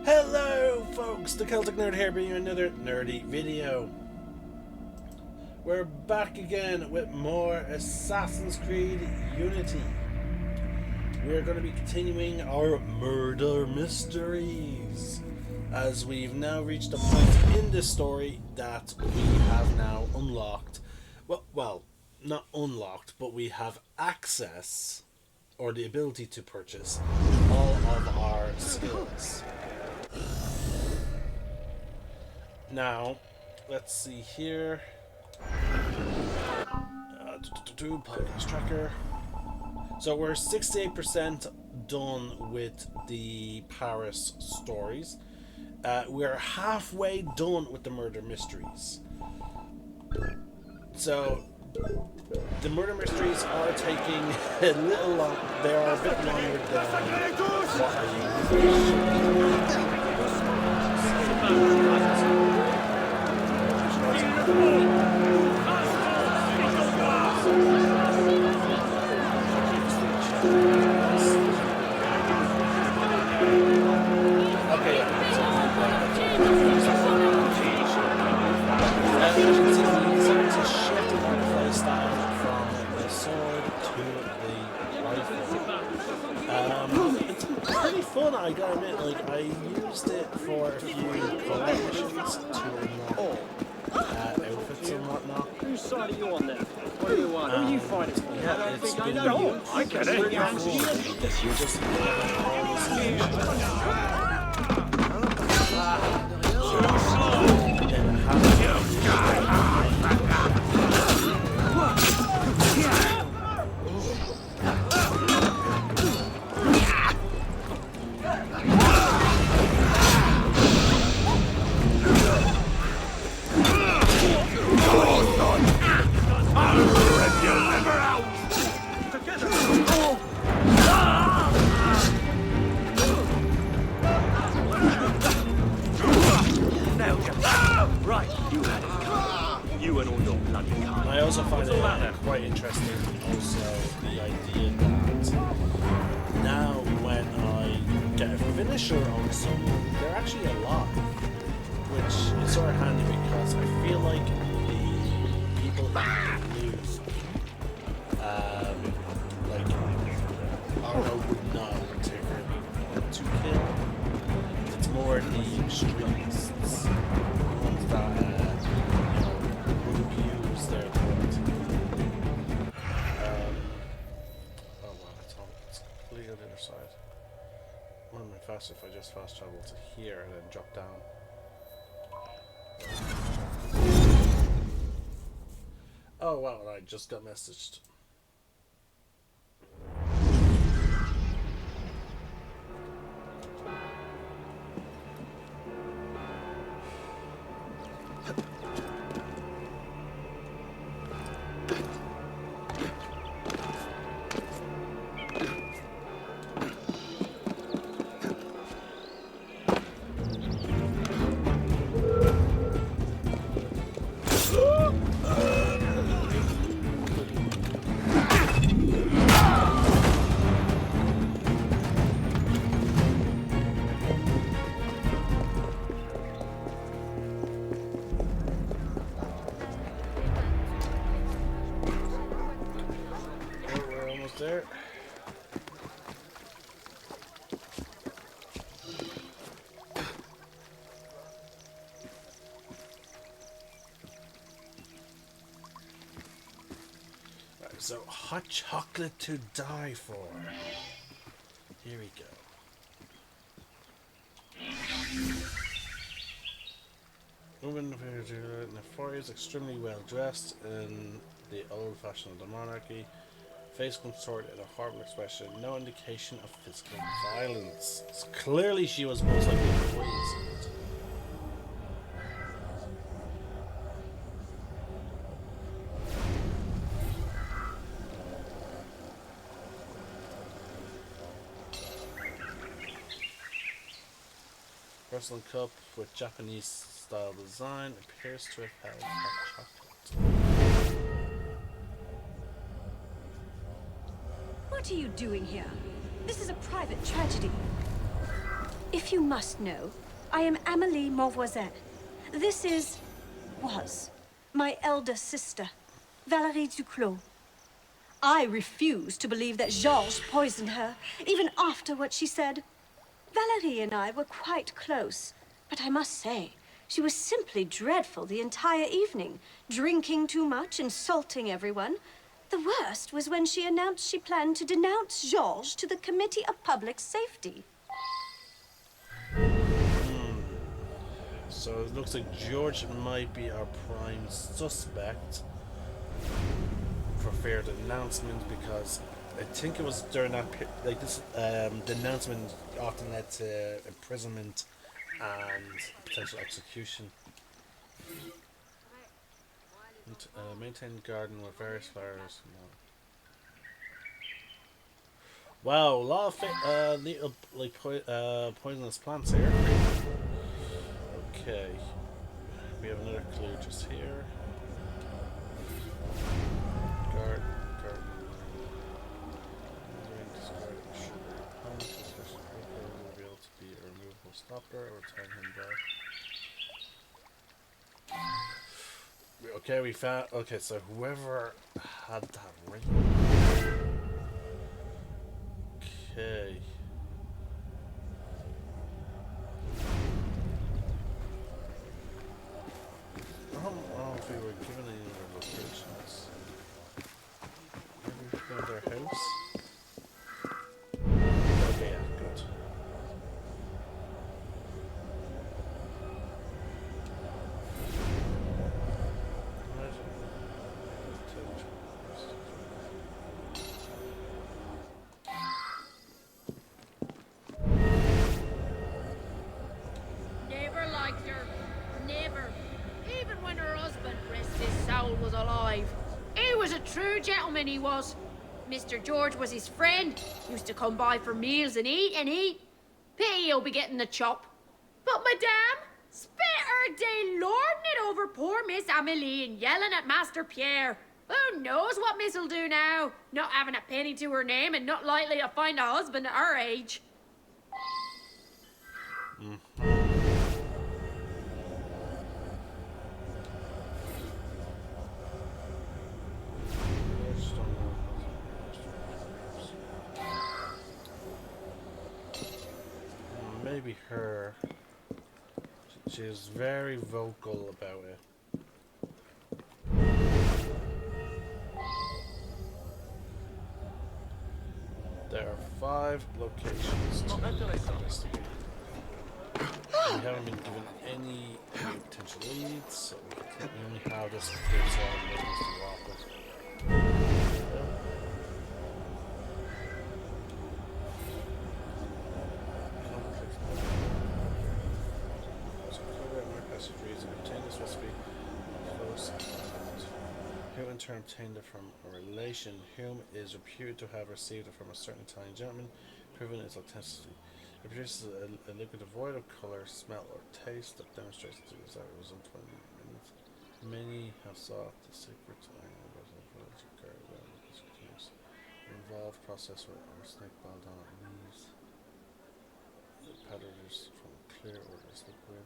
Hello folks, the Celtic Nerd here bringing you another nerdy video. We're back again with more Assassin's Creed Unity. We're going to be continuing our murder mysteries, as we've now reached a point in this story that we have now unlocked. Well, not unlocked, but we have access, or the ability to purchase, all of our skills. Now, let's see here. Podcast tracker. So we're 68% done with the Paris stories. We're halfway done with the murder mysteries. So the murder mysteries are taking a little long. They are a bit longer than what I usually. I gotta admit, like, I used it for a few collections to unlock outfits and whatnot. Whose side are you on then? What do you want? Who are you fighting? Yeah, it's been I get it. I also find it quite interesting, also, the idea that now when I get a finisher on someone, they're actually alive, which is sort of handy because I feel like the people who lose, like, Arno would not particularly want to kill. It's more the extremists, the ones that their thought. Oh wow, it's completely on the other side. Wouldn't have been faster if I just fast travel to here and then drop down. Oh wow, I just got messaged. There. Right, so hot chocolate to die for. Here we go. Woman Nefaria is extremely well dressed in the old fashion of the monarchy. Face contorted in a horrible expression, no indication of physical violence. So clearly she was most likely poisoned. Porcelain cup with Japanese style design appears to have held hot chocolate. What are you doing here? This is a private tragedy. if you must know, I am Amélie Mauvoisin. This was my elder sister, Valérie Duclos. I refuse to believe that Georges poisoned her, even after what she said. Valérie and I were quite close, but I must say, she was simply dreadful the entire evening, drinking too much, insulting everyone. The worst was when she announced she planned to denounce Georges to the Committee of Public Safety. So it looks like George might be our prime suspect for failed announcement, because I think it was during that like this the announcement often led to imprisonment and potential execution. Maintain the garden with various flowers. Wow, a lot of little like poisonous plants here. Okay, we have another clue just here. Garden. Revealed to be a removable stopper or time him by. Okay, we found. Okay, so whoever had that ring. Okay. I don't know if we were given any other locations. Maybe we found their house. Okay, yeah, good. Never liked her. Never. Even when her husband, rest his soul, was alive. He was a true gentleman, he was. Mr. George was his friend. Used to come by for meals and eat and eat. Pity he'll be getting the chop. But Madame spent her day lording it over poor Miss Amélie and yelling at Master Pierre. Who knows what Miss'll do now? Not having a penny to her name and not likely to find a husband at her age. Maybe her. She's very vocal about it. There are 5 locations to investigate. We haven't been given any potential leads, so we only have this business to walk with. Who in turn obtained it from a relation. Whom is reputed to have received it from a certain Italian gentleman, proving its authenticity. It produces a liquid devoid of color, smell, or taste that demonstrates the desire it was in 20 minutes. Many have sought the secret involved process where arsenic belladonna leaves powders from clear odorless liquid.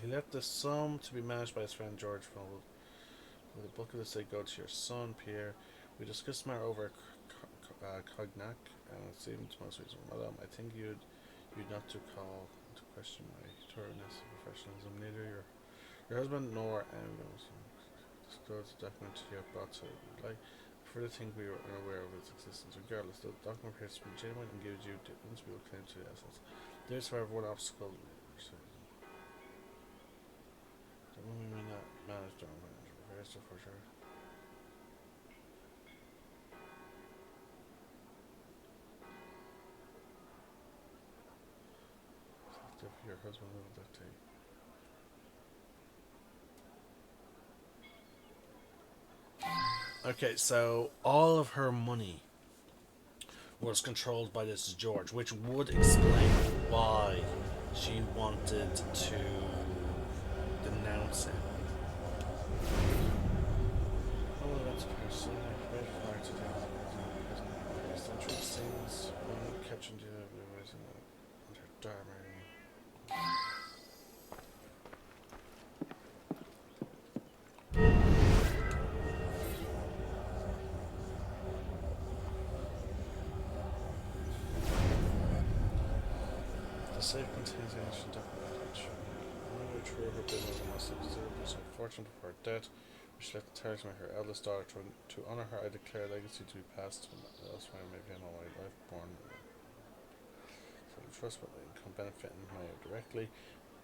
He left the sum to be managed by his friend George Fowle. With the bulk of the estate go to your son, Pierre. We discussed matter over cognac, and it seemed most reasonable. Madame, I think you'd not to call into question my thoroughness and professionalism. Neither your husband nor anyone disclosed the document you have brought to light. I further think we were unaware of its existence. Regardless, the document appears to be genuine and gives you the indisputable claim to the assets. There is, however, one obstacle. We may not manage to reverse it for sure. If your husband will dictate. Okay, so all of her money was controlled by this George, which would explain why she wanted to denounce him. Oh, that's personal. Red flag to the central scenes. Catching the under Dharma. The safe contains ancient documentation. Another true her business must have 0% fortune before her death, which left the talisman her eldest daughter. To honour her, I declare legacy to be passed to elsewhere may be all my life born. So the trust but income benefiting my heir directly.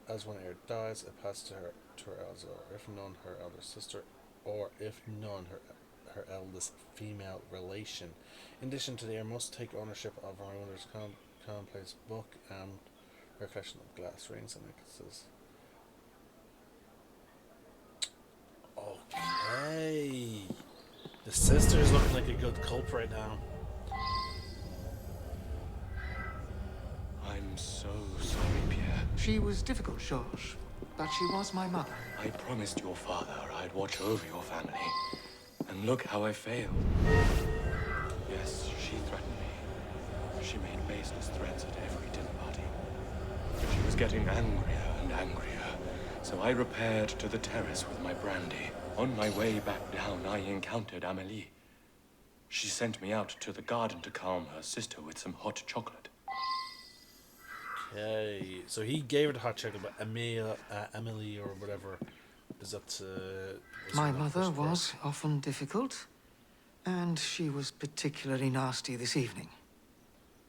As one heir dies, it passes to her eldest daughter, if none her elder sister, or if none her eldest female relation. In addition to the heir must take ownership of her owner's commonplace book and her collection of glass rings and necklaces. Okay. The sister is looking like a good culprit right now. I'm so sorry, Pierre. She was difficult, Georges, but she was my mother. I promised your father I'd watch over your family. And look how I failed. Yes, she threatened me. She made baseless threats at every dinner party. But she was getting angrier and angrier. So I repaired to the terrace with my brandy. On my way back down, I encountered Amélie. She sent me out to the garden to calm her sister with some hot chocolate. Okay, so he gave her the hot chocolate, but Emily or whatever, is that? My mother was often difficult, and she was particularly nasty this evening.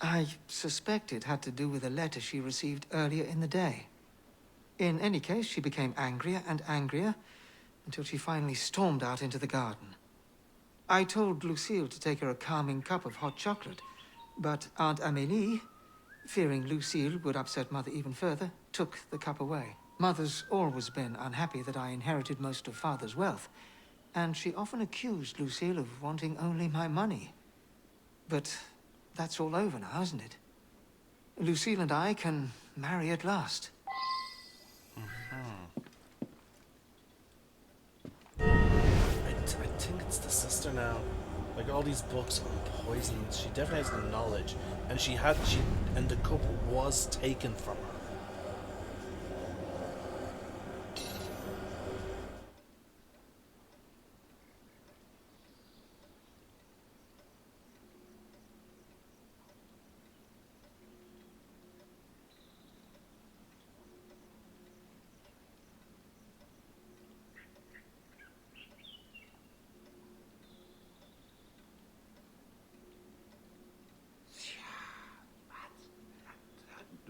I suspect it had to do with a letter she received earlier in the day. In any case, she became angrier and angrier until she finally stormed out into the garden. I told Lucille to take her a calming cup of hot chocolate, but Aunt Amélie, fearing Lucille would upset Mother even further, took the cup away. Mother's always been unhappy that I inherited most of Father's wealth, and she often accused Lucille of wanting only my money. But that's all over now, isn't it? Lucille and I can marry at last. I think it's the sister now. Like all these books on poison, she definitely has the knowledge, and and the cup was taken from her.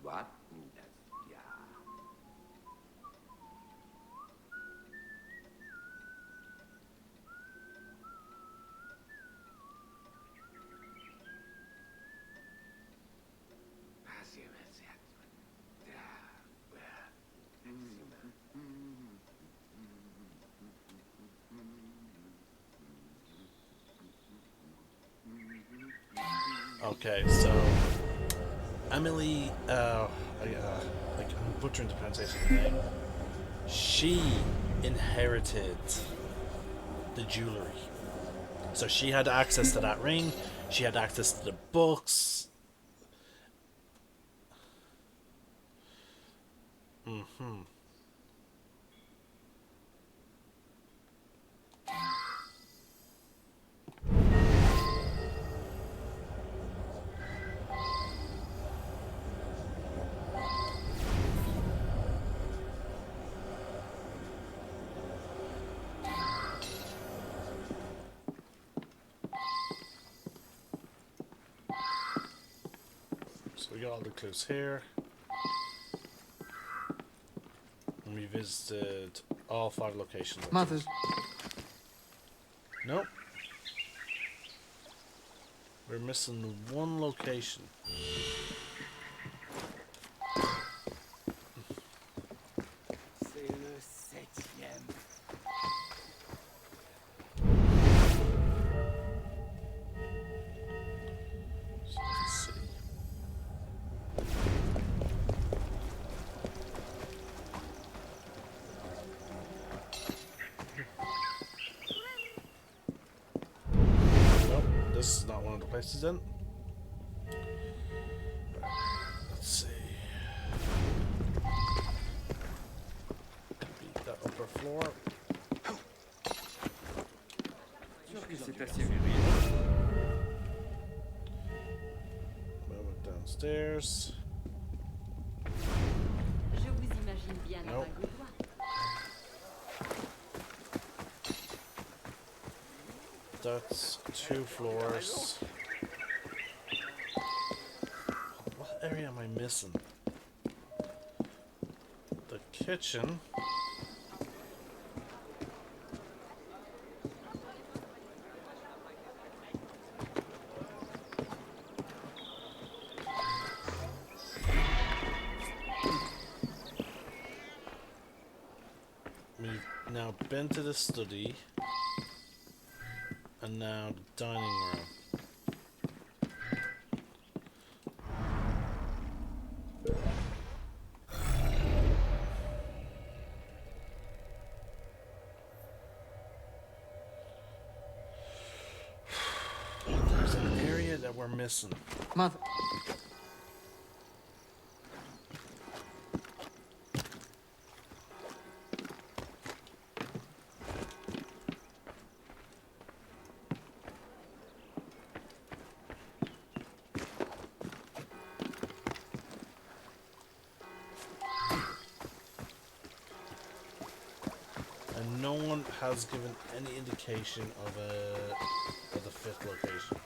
What? Yeah. Okay, so Emily, like I'm butchering the pronunciation of the name. She inherited the jewelry, so she had access to that ring. She had access to the books. So we got all the clues here. And we visited all 5 locations. Mother's... Nope. We're missing 1 location. C'est le 7e. places in. Let's see. Beat that upper floor. Move it downstairs. Je vous imagine bien dans Nope. un boudoir. That's 2 floors. What area am I missing? The kitchen. We've now been to the study. And now the dining room. There's an area that we're missing. Mother. And no one has given any indication of the 5th location.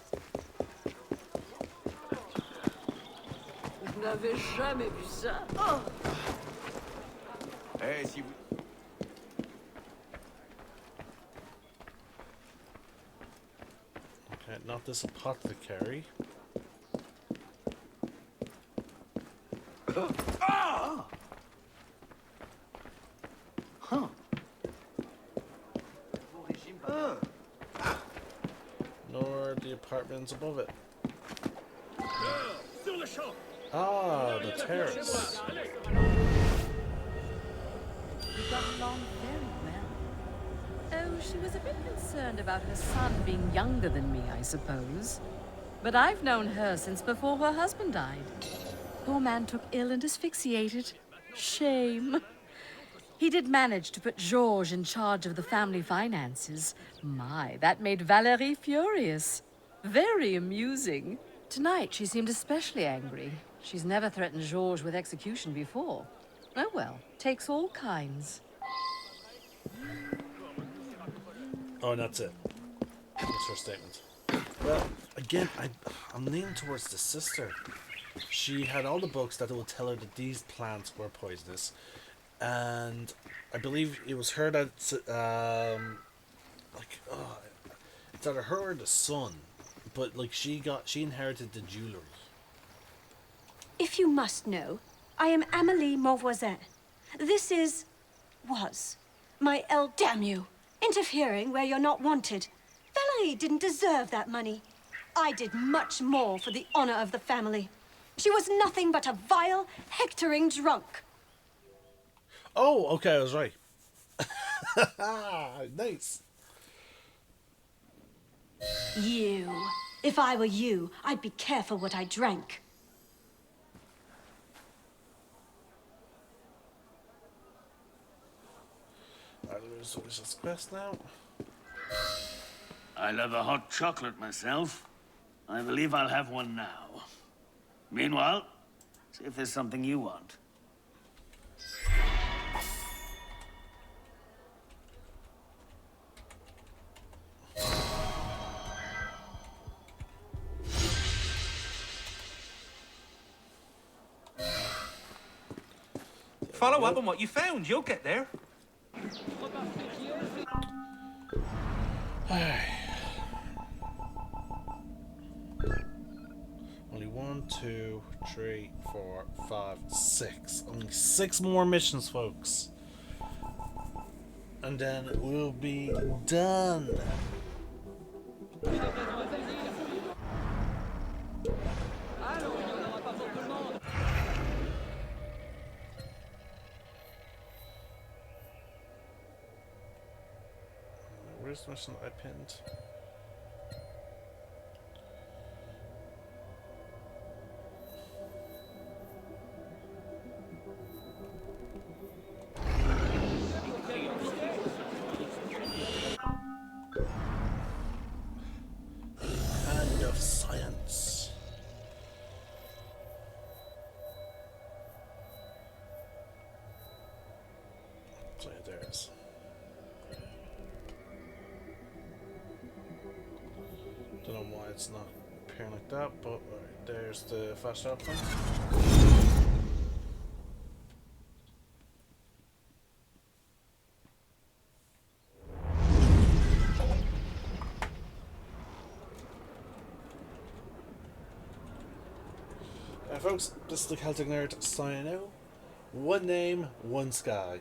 Je n'avais jamais vu ça. Oh! Eh, si vous... Okay, not this apothecary. Nor the apartments above it. Ah, the terrace. You got along very well. Oh, she was a bit concerned about her son being younger than me, I suppose. But I've known her since before her husband died. Poor man took ill and asphyxiated. Shame. He did manage to put Georges in charge of the family finances. My, that made Valerie furious. Very amusing. Tonight she seemed especially angry. She's never threatened Georges with execution before. Oh well, takes all kinds. Oh, and that's it. That's her statement. Well, again, I'm leaning towards the sister. She had all the books that will tell her that these plants were poisonous. And I believe it was her that, it's either her or the son. But, like, she inherited the jewelry. If you must know, I am Amélie Mauvoisin. This was my damn you, interfering where you're not wanted. Valerie didn't deserve that money. I did much more for the honor of the family. She was nothing but a vile, hectoring drunk. Oh, okay, I was right. Nice. You. If I were you, I'd be careful what I drank. There's this quest now. I love a hot chocolate myself. I believe I'll have one now. Meanwhile, see if there's something you want. Follow up on what you found. You'll get there. Only 1, 2, 3, 4, 5, 6. Only 6 more missions, folks. And then we'll be done. Where's the mission I pinned? Don't know why it's not appearing like that, but there's the fast travel point. Folks, this is the Celtic Nerd signing out. One name, one sky.